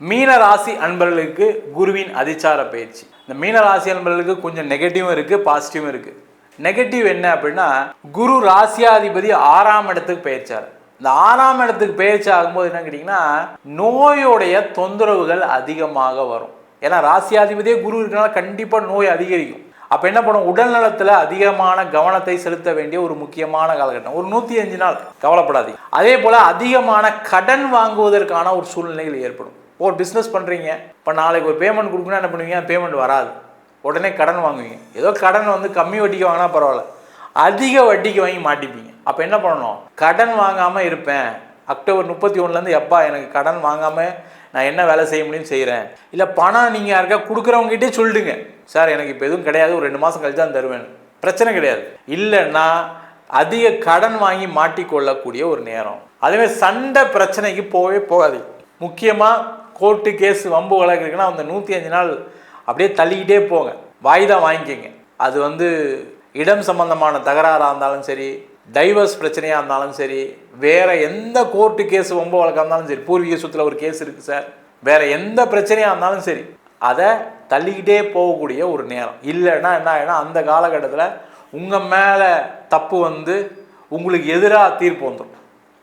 மீன ராசி அன்பர்களுக்கு குருவின் அதிச்சார பயிற்சி. இந்த மீன ராசி அன்பர்களுக்கு கொஞ்சம் நெகட்டிவும் இருக்குது, பாசிட்டிவும் இருக்குது. நெகட்டிவ் என்ன அப்படின்னா, குரு ராசியாதிபதி 6ஆம் இடத்துக்கு பயிற்சியார். இந்த 6ஆம் இடத்துக்கு பயிற்சி ஆகும்போது என்ன கேட்டிங்கன்னா, நோயோடைய தொந்தரவுகள் அதிகமாக வரும். ஏன்னா ராசியாதிபதியே குரு இருக்கனால கண்டிப்பாக நோய் அதிகரிக்கும். அப்போ என்ன பண்ணும், உடல் நலத்தில் அதிகமான கவனத்தை செலுத்த வேண்டிய ஒரு முக்கியமான காலகட்டம். ஒரு 105 நாள் கவலைப்படாதீங்க. அதே போல் அதிகமான கடன் வாங்குவதற்கான ஒரு சூழ்நிலைகள் ஏற்படும். ஒரு பிஸ்னஸ் பண்ணுறீங்க, இப்போ நாளைக்கு ஒரு பேமெண்ட் கொடுக்கணும், என்ன பண்ணுவீங்க, பேமெண்ட் வராது, உடனே கடன் வாங்குவீங்க. ஏதோ கடன் வந்து கம்மி வட்டிக்கு வாங்கினா பரவாயில்ல, அதிக வட்டிக்கு வாங்கி மாட்டிப்பீங்க. அப்போ என்ன பண்ணணும், கடன் வாங்காமல் இருப்பேன், அக்டோபர் 31லேருந்து எப்பா எனக்கு கடன் வாங்காமல் நான் என்ன வேலை செய்ய முடியும் செய்கிறேன். இல்லை பணம் நீங்கள் யாருக்கா கொடுக்குறவங்ககிட்டே சொல்லிடுங்க, சார் எனக்கு இப்போ எதுவும் கிடையாது, ஒரு 2 மாதம் கழிச்சு தான் தருவேன், பிரச்சனை கிடையாது. இல்லைன்னா அதிக கடன் வாங்கி மாட்டிக்கொள்ளக்கூடிய ஒரு நேரம். அதேமாதிரி சண்டை பிரச்சனைக்கு போகாது. முக்கியமாக கோர்ட்டு கேஸ் வம்பு வழக்கு இருக்குன்னா அந்த 105 நாள் அப்படியே தள்ளிக்கிட்டே போங்க, வாய்தா வாங்கிக்கங்க. அது வந்து இடம் சம்பந்தமான தகராறாக இருந்தாலும் சரி, டைவர்ஸ் பிரச்சனையாக இருந்தாலும் சரி, வேறு எந்த கோர்ட்டு கேஸ் வம்பு வழக்காக இருந்தாலும் சரி, பூர்வீக சொத்தில் ஒரு கேஸ் இருக்குது சார், வேறு எந்த பிரச்சனையாக இருந்தாலும் சரி, அதை தள்ளிக்கிட்டே போகக்கூடிய ஒரு நேரம். இல்லைன்னா என்ன ஆகினா அந்த காலகட்டத்தில் உங்கள் மேலே தப்பு வந்து உங்களுக்கு எதிராக தீர்ப்பு வந்துடும்.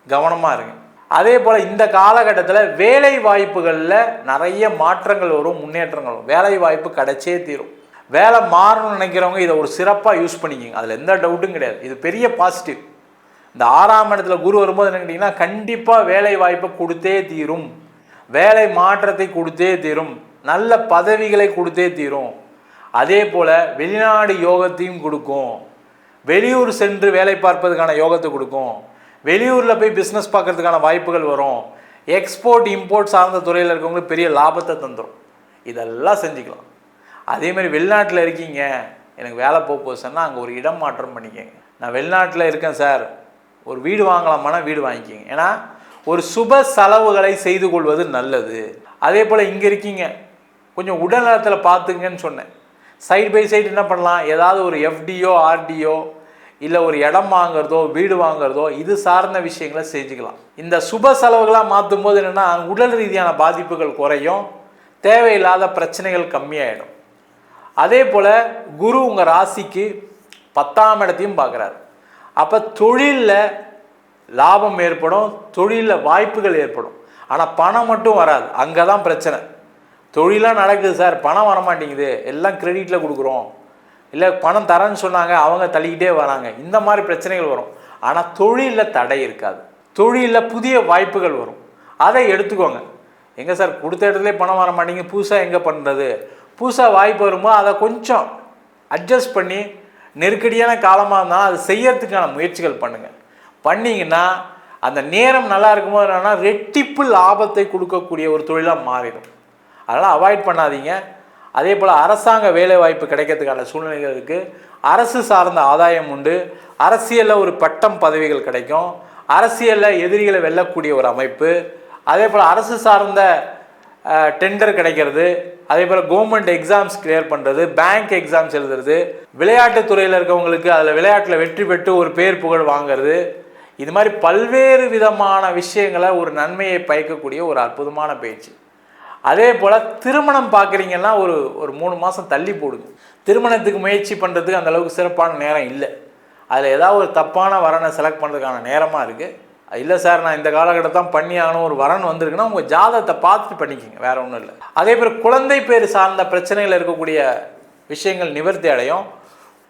கவனமாக இருங்க. அதே போல் இந்த காலகட்டத்தில் வேலை வாய்ப்புகளில் நிறைய மாற்றங்கள் வரும், முன்னேற்றங்கள் வரும். வேலை வாய்ப்பு கிடைச்சே தீரும். வேலை மாறணும்னு நினைக்கிறவங்க இதை ஒரு சிறப்பாக யூஸ் பண்ணிக்கிங்க, அதில் எந்த டவுட்டும் கிடையாது. இது பெரிய பாசிட்டிவ். இந்த 6ஆம் இடத்துல குரு வரும்போது என்ன கேட்டிங்கன்னா, கண்டிப்பாக வேலை வாய்ப்பை கொடுத்தே தீரும், வேலை மாற்றத்தை கொடுத்தே தீரும், நல்ல பதவிகளை கொடுத்தே தீரும். அதே போல் வெளிநாடு யோகத்தையும் கொடுக்கும், வெளியூர் சென்று வேலை பார்ப்பதுக்கான யோகத்தை கொடுக்கும், வெளியூரில் போய் பிஸ்னஸ் பார்க்கறதுக்கான வாய்ப்புகள் வரும், எக்ஸ்போர்ட் இம்போர்ட் சார்ந்த துறையில் இருக்கவங்களுக்கு பெரிய லாபத்தை தந்துடும். இதெல்லாம் செஞ்சுக்கலாம். அதேமாதிரி வெளிநாட்டில் இருக்கீங்க, எனக்கு வேலை போச்சுன்னா அங்கே ஒரு இடம் மாற்றம் பண்ணிக்கங்க. நான் வெளிநாட்டில் இருக்கேன் சார், ஒரு வீடு வாங்கலாமான்னா வீடு வாங்கிக்கிங்க. ஏன்னா ஒரு சுப செலவுகளை செய்து கொள்வது நல்லது. அதே போல் இங்கே இருக்கீங்க, கொஞ்சம் உடல் நலத்தில் பார்த்துங்கன்னு சொன்னேன். சைடு பை சைடு என்ன பண்ணலாம், ஏதாவது ஒரு எஃப்டியோ ஆர்டியோ இல்லை ஒரு இடம் வாங்குறதோ வீடு வாங்குறதோ இது சார்ந்த விஷயங்களை செஞ்சுக்கலாம். இந்த சுப செலவுகளாக மாற்றும் போது என்னென்னா உடல் ரீதியான பாதிப்புகள் குறையும், தேவையில்லாத பிரச்சனைகள் கம்மியாயிடும். அதே போல் குரு உங்கள் ராசிக்கு 10ஆம் இடத்தையும் பார்க்குறாரு. அப்போ தொழிலில் லாபம் ஏற்படும், தொழிலில் வாய்ப்புகள் ஏற்படும். ஆனால் பணம் மட்டும் வராது, அங்கே தான் பிரச்சனை. தொழிலாக நடக்குது சார், பணம் வரமாட்டேங்குது, எல்லாம் கிரெடிட்டில் கொடுக்குறோம், இல்லை பணம் தரேன்னு சொன்னாங்க அவங்க தள்ளிக்கிட்டே வராங்க, இந்த மாதிரி பிரச்சனைகள் வரும். ஆனால் தொழிலில் தடை இருக்காது, தொழிலில் புதிய வாய்ப்புகள் வரும். அதை எடுத்துக்கோங்க. எங்கே சார் கொடுத்த இடத்துல பணம் வர மாட்டேங்குது, புதுசாக எங்கே பண்ணுறது, புதுசாக வாய்ப்பு வரும்போது அதை கொஞ்சம் அட்ஜஸ்ட் பண்ணி, நெருக்கடியான காலமாக இருந்தாலும் அது செய்யறதுக்கான முயற்சிகள் பண்ணுங்கள். பண்ணிங்கன்னா அந்த நேரம் நல்லா இருக்கும்போது என்னென்னா ரெட்டிப்பு லாபத்தை கொடுக்கக்கூடிய ஒரு தொழிலாக மாறிடும். அதனால் அவாய்ட் பண்ணாதீங்க. அதே போல் அரசாங்க வேலை வாய்ப்பு கிடைக்கிறதுக்கான சூழ்நிலைகள் இருக்குது. அரசு சார்ந்த ஆதாயம் உண்டு. அரசியலில் ஒரு பட்டம் பதவிகள் கிடைக்கும். அரசியலில் எதிரிகளை வெல்லக்கூடிய ஒரு அமைப்பு. அதே போல் அரசு சார்ந்த டெண்டர் கிடைக்கிறது. அதே போல் கவர்மெண்ட் எக்ஸாம்ஸ் கிளியர் பண்ணுறது, பேங்க் எக்ஸாம்ஸ் எழுதுறது, விளையாட்டுத்துறையில் இருக்கவங்களுக்கு அதில் விளையாட்டில் வெற்றி பெற்று ஒரு பேர் புகழ் வாங்கிறது, இது மாதிரி பல்வேறு விதமான விஷயங்களை ஒரு நன்மையை பயக்கக்கூடிய ஒரு அற்புதமான பயிற்சி. அதே போல் திருமணம் பார்க்குறீங்கன்னா ஒரு 3 மாதம் தள்ளி போடுங்க. திருமணத்துக்கு முயற்சி பண்ணுறதுக்கு அந்தளவுக்கு சிறப்பான நேரம் இல்லை. அதில் ஏதாவது ஒரு தப்பான வரனை செலக்ட் பண்ணுறதுக்கான நேரமாக இருக்குது. இல்லை சார் நான் இந்த காலகட்டத்தான் பண்ணி ஆகணும், ஒரு வரன் வந்திருக்குன்னா உங்கள் ஜாதகத்தை பார்த்துட்டு பண்ணிக்கோங்க, வேறு ஒன்றும் இல்லை. அதே போல் குழந்தை பேர் சார்ந்த பிரச்சனைகள் இருக்கக்கூடிய விஷயங்கள் நிவர்த்தி அடையும்.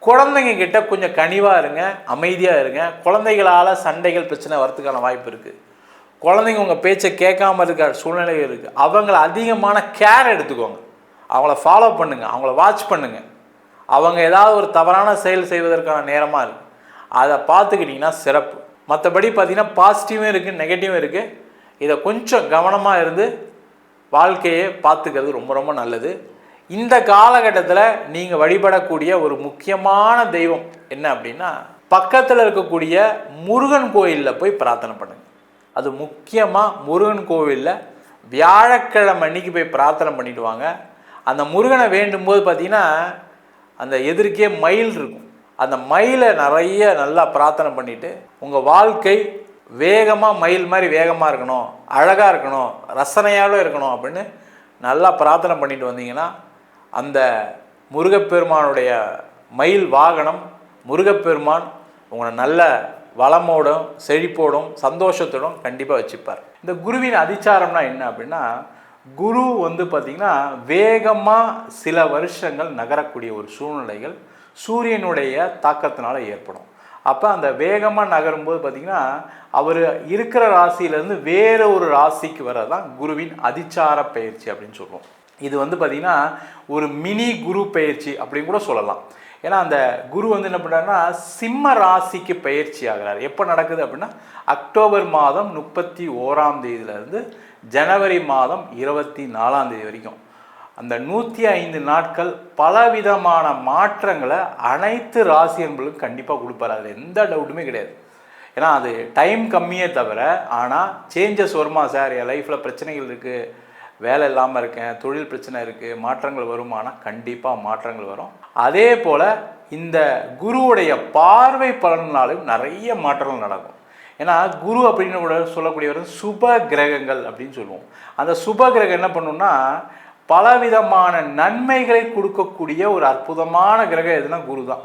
குழந்தைங்க கிட்ட கொஞ்சம் கனிவாக இருங்க, அமைதியாக இருங்க. குழந்தைகளால் சண்டைகள் பிரச்சனை வரத்துக்கான வாய்ப்பு இருக்குது. குழந்தைங்க உங்கள் பேச்சை கேட்காம இருக்கிற சூழ்நிலைகள் இருக்குது. அவங்கள அதிகமான கேர் எடுத்துக்கோங்க, அவங்கள ஃபாலோ பண்ணுங்கள், அவங்கள வாட்ச் பண்ணுங்கள். அவங்க ஏதாவது ஒரு தவறான செயல் செய்வதற்கான நேரமாக இருக்குது, அதை பார்த்துக்கிட்டிங்கன்னா சிறப்பு. மற்றபடி பார்த்திங்கன்னா பாசிட்டிவும் இருக்குது, நெகட்டிவும் இருக்குது. இதை கொஞ்சம் கவனமாக இருந்து வாழ்க்கையை பார்த்துக்கிறது ரொம்ப ரொம்ப நல்லது. இந்த காலகட்டத்தில் நீங்கள் வழிபடக்கூடிய ஒரு முக்கியமான தெய்வம் என்ன அப்படின்னா, பக்கத்தில் இருக்கக்கூடிய முருகன் கோயிலில் போய் பிரார்த்தனை பண்ணுங்கள். அது முக்கியமாக முருகன் கோவிலில் வியாழக்கிழமை அன்னைக்கு போய் பிரார்த்தனை பண்ணிட்டு வாங்க. அந்த முருகனை வேண்டும் போது பார்த்திங்கன்னா அந்த எதிர்க்கே மயில் இருக்கும், அந்த மயிலை நிறைய நல்லா பிரார்த்தனை பண்ணிவிட்டு உங்கள் வாழ்க்கை வேகமாக மயில் மாதிரி வேகமாக இருக்கணும், அழகாக இருக்கணும், ரசனையாகவும் இருக்கணும் அப்படின்னு நல்லா பிரார்த்தனை பண்ணிட்டு வந்தீங்கன்னா அந்த முருகப்பெருமானுடைய மயில் வாகனம் முருகப்பெருமான் உங்களை நல்ல வளமோடும் செழிப்போடும் சந்தோஷத்தோடும் கண்டிப்பாக வச்சுப்பார். இந்த குருவின் அதிச்சாரம்னா என்ன அப்படின்னா, குரு பார்த்திங்கன்னா வேகமாக சில வருஷங்கள் நகரக்கூடிய ஒரு சூழ்நிலைகள் சூரியனுடைய தாக்கத்தினால ஏற்படும். அப்போ அந்த வேகமாக நகரும்போது பார்த்திங்கன்னா அவர் இருக்கிற ராசியிலேருந்து வேறு ஒரு ராசிக்கு வரதான் குருவின் அதிச்சார பயிற்சி அப்படின்னு சொல்லுவோம். இது பார்த்திங்கன்னா ஒரு மினி குரு பயிற்சி அப்படின்னு கூட சொல்லலாம். ஏன்னா அந்த குரு என்ன பண்ணுறாருன்னா சிம்ம ராசிக்கு பயிற்சி ஆகிறார். எப்போ நடக்குது அப்படின்னா அக்டோபர் மாதம் 31 ஜனவரி மாதம் 24 வரைக்கும் அந்த 105 நாட்கள் பலவிதமான மாற்றங்களை அனைத்து ராசி என்பர்களுக்கும் கண்டிப்பாக கொடுப்பார். அதில் எந்த டவுட்டுமே கிடையாது. ஏன்னா அது டைம் கம்மியே தவிர, ஆனால் சேஞ்சஸ் வருமா சார், என் லைஃப்பில் பிரச்சனைகள் இருக்குது, வேலை இல்லாமல் இருக்கேன், தொழில் பிரச்சனை இருக்குது, மாற்றங்கள் வருமானா கண்டிப்பாக மாற்றங்கள் வரும். அதே போல் இந்த குருவுடைய பார்வை பலனாலும் நிறைய மாற்றங்கள் நடக்கும். ஏன்னா குரு அப்படின்னு கூட சொல்லக்கூடியவர் சுப கிரகங்கள் அப்படின்னு சொல்லுவோம். அந்த சுப கிரகம் என்ன பண்ணுன்னா பலவிதமான நன்மைகளை கொடுக்கக்கூடிய ஒரு அற்புதமான கிரகம் எதுனா குரு தான்.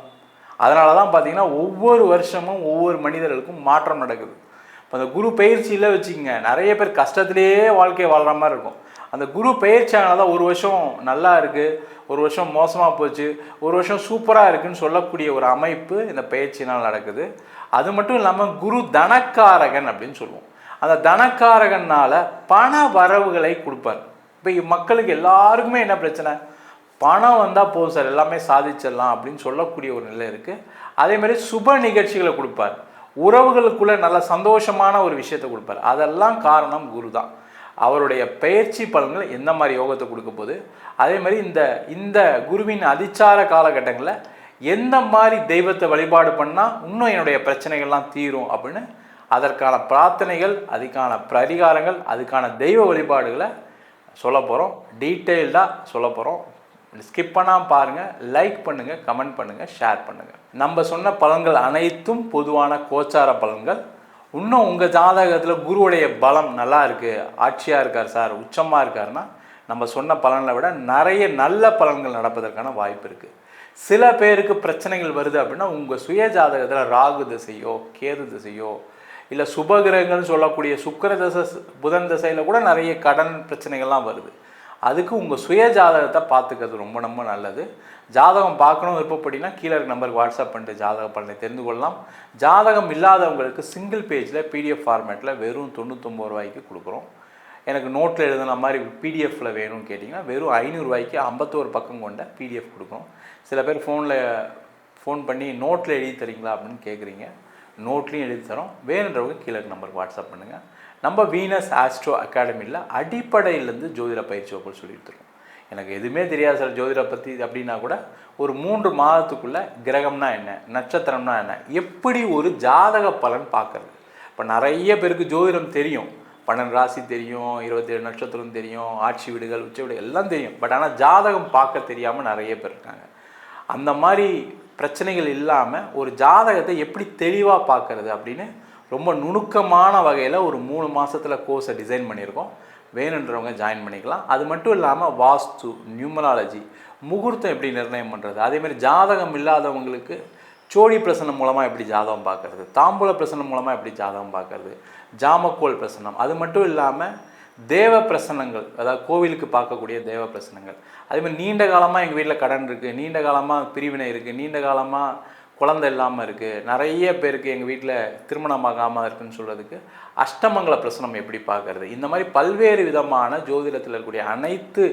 அதனால தான் பார்த்தீங்கன்னா ஒவ்வொரு வருஷமும் ஒவ்வொரு மனிதர்களுக்கும் மாற்றம் நடக்குது. இப்போ அந்த குரு பயிற்சியில் வச்சுக்கோங்க, நிறைய பேர் கஷ்டத்திலேயே வாழ்க்கையை வாழ்கிற மாதிரி இருக்கும். அந்த குரு பயிற்சி ஆனால் தான் ஒரு வருஷம் நல்லா இருக்குது, ஒரு வருஷம் மோசமாக போச்சு, ஒரு வருஷம் சூப்பராக இருக்குதுன்னு சொல்லக்கூடிய ஒரு அமைப்பு இந்த பயிற்சினால் நடக்குது. அது மட்டும் இல்லாமல் குரு தனக்காரகன் அப்படின்னு சொல்லுவோம். அந்த தனக்காரகனால் பண வரவுகளை கொடுப்பார். இப்போ மக்களுக்கு எல்லாருக்குமே என்ன பிரச்சனை, பணம் வந்தால் போதும் சார் எல்லாமே சாதிச்சிடலாம் அப்படின்னு சொல்லக்கூடிய ஒரு நிலை இருக்குது. அதேமாதிரி சுப நிகழ்ச்சிகளை கொடுப்பார், உறவுகளுக்குள்ளே நல்ல சந்தோஷமான ஒரு விஷயத்தை கொடுப்பார். அதெல்லாம் காரணம் குரு தான். அவருடைய பயிற்சி பலன்கள் எந்த மாதிரி யோகத்தை கொடுக்க போகுது, அதே மாதிரி இந்த குருவின் அதிச்சார காலகட்டங்களில் எந்த மாதிரி தெய்வத்தை வழிபாடு பண்ணால் இன்னும் என்னுடைய பிரச்சனைகள்லாம் தீரும் அப்படின்னு அதற்கான பிரார்த்தனைகள், அதுக்கான பரிகாரங்கள், அதுக்கான தெய்வ வழிபாடுகளை சொல்ல போகிறோம். டீட்டெயில்டாக சொல்ல போகிறோம். ஸ்கிப் பண்ணாமல் பாருங்கள், லைக் பண்ணுங்கள், கமெண்ட் பண்ணுங்கள், ஷேர் பண்ணுங்கள். நம்ம சொன்ன பலன்கள் அனைத்தும் பொதுவான கோச்சார பலன்கள். இன்னும் உங்கள் ஜாதகத்தில் குருவுடைய பலம் நல்லா இருக்குது, ஆட்சியாக இருக்கார் சார், உச்சமாக இருக்காருன்னா நம்ம சொன்ன பலனை விட நிறைய நல்ல பலன்கள் நடப்பதற்கான வாய்ப்பு இருக்குது. சில பேருக்கு பிரச்சனைகள் வருது அப்படின்னா உங்கள் சுய ஜாதகத்தில் ராகு திசையோ கேது திசையோ இல்லை சுபகிரகங்கள்னு சொல்லக்கூடிய சுக்கிர தசை புதன் திசையில் கூட நிறைய கடன் பிரச்சனைகள்லாம் வருது. அதுக்கு உங்கள் சுய ஜாதகத்தை பார்த்துக்கிறது ரொம்ப ரொம்ப நல்லது. ஜாதகம் பார்க்கணும் விருப்பப்படினா கீழே இருக்க நம்பருக்கு வாட்ஸ்அப் பண்ணிட்டு ஜாதக பலனை தெரிந்து கொள்ளலாம். ஜாதகம் இல்லாதவங்களுக்கு சிங்கிள் பேஜில் பிடிஎஃப் ஃபார்மேட்டில் வெறும் 99 ரூபாய்க்கு கொடுக்குறோம். எனக்கு நோட்டில் எழுதுன மாதிரி பிடிஎஃப்பில் வேணும்னு கேட்டிங்கன்னா வெறும் 500 ரூபாய்க்கு 51 பக்கம் கொண்ட பிடிஎஃப் கொடுக்குறோம். சில பேர் ஃபோன் பண்ணி நோட்டில் எழுதி தரீங்களா அப்படின்னு கேட்குறீங்க. நோட்லேயும் எழுதி தரோம். வேணுன்றவங்க கீழே நம்பருக்கு வாட்ஸ்அப் பண்ணுங்கள். நம்ம வீனஸ் ஆஸ்ட்ரோ அகாடமியில் அடிப்படையிலேருந்து ஜோதிட பயிற்சி வகுப்பு சொல்லிட்டு இருக்கோம். எனக்கு எதுவுமே தெரியாது சார் ஜோதிட பற்றி அப்படின்னா கூட ஒரு 3 மாதத்துக்குள்ளே கிரகம்னா என்ன, நட்சத்திரம்னா என்ன, எப்படி ஒரு ஜாதக பலன் பார்க்குறது. இப்போ நிறைய பேருக்கு ஜோதிடம் தெரியும், 12 ராசி தெரியும், 27 நட்சத்திரம் தெரியும், ஆட்சி வீடுகள் உச்ச வீடு எல்லாம் தெரியும். பட் ஆனால் ஜாதகம் பார்க்க தெரியாமல் நிறைய பேர் இருக்காங்க. அந்த மாதிரி பிரச்சனைகள் இல்லாமல் ஒரு ஜாதகத்தை எப்படி தெளிவாக பார்க்குறது அப்படின்னு ரொம்ப நுணுக்கமான வகையில் ஒரு 3 மாதத்தில் கோர்ஸை டிசைன் பண்ணியிருக்கோம். வேணுன்றவங்க ஜாயின் பண்ணிக்கலாம். அது மட்டும் இல்லாமல் வாஸ்து, நியூமராலஜி, முகூர்த்தம் எப்படி நிர்ணயம் பண்ணுறது, அதேமாதிரி ஜாதகம் இல்லாதவங்களுக்கு சோழி பிரசனம் மூலமாக எப்படி ஜாதகம் பார்க்குறது, தாம்பூல பிரசனம் மூலமாக எப்படி ஜாதகம் பார்க்குறது, ஜாமக்கோல் பிரசனம், அது மட்டும் இல்லாமல் தேவ பிரசனங்கள், அதாவது கோவிலுக்கு பார்க்கக்கூடிய தேவ பிரசனங்கள், அதேமாதிரி நீண்ட காலமாக எங்கள் வீட்டில் கடன் இருக்குது, நீண்ட காலமாக பிரிவினை இருக்குது, நீண்ட காலமாக குழந்தை இல்லாமல் இருக்குது, நிறைய பேருக்கு எங்கள் வீட்டில் திருமணமாகாமல் இருக்குதுன்னு சொல்கிறதுக்கு அஷ்டமங்கல பிரசனம் எப்படி பார்க்குறது, இந்த மாதிரி பல்வேறு விதமான ஜோதிடத்தில் இருக்கக்கூடிய அனைத்து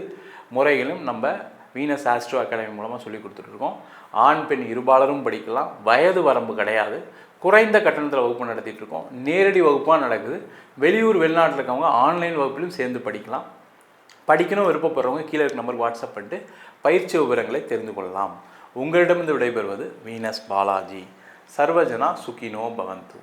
முறைகளும் நம்ம வீனஸ் ஆஸ்ட்ரோ அகாடமி மூலமாக சொல்லி கொடுத்துட்ருக்கோம். ஆண் பெண் இருபாலரும் படிக்கலாம், வயது வரம்பு கிடையாது, குறைந்த கட்டணத்தில் வகுப்பு நடத்திட்டு இருக்கோம். நேரடி வகுப்பாக நடக்குது. வெளியூர் வெளிநாட்டில் இருக்கவங்க ஆன்லைன் வகுப்பிலும் சேர்ந்து படிக்கலாம். படிக்கணும் விருப்பப்படுறவங்க கீழே இருக்க நம்பருக்கு வாட்ஸ்அப் பண்ணிட்டு பயிற்சி விவரங்களை தெரிந்து கொள்ளலாம். உங்களிடமிருந்து விடைபெறுவது வீனஸ் பாலாஜி. சர்வஜனா சுகினோ பவந்து.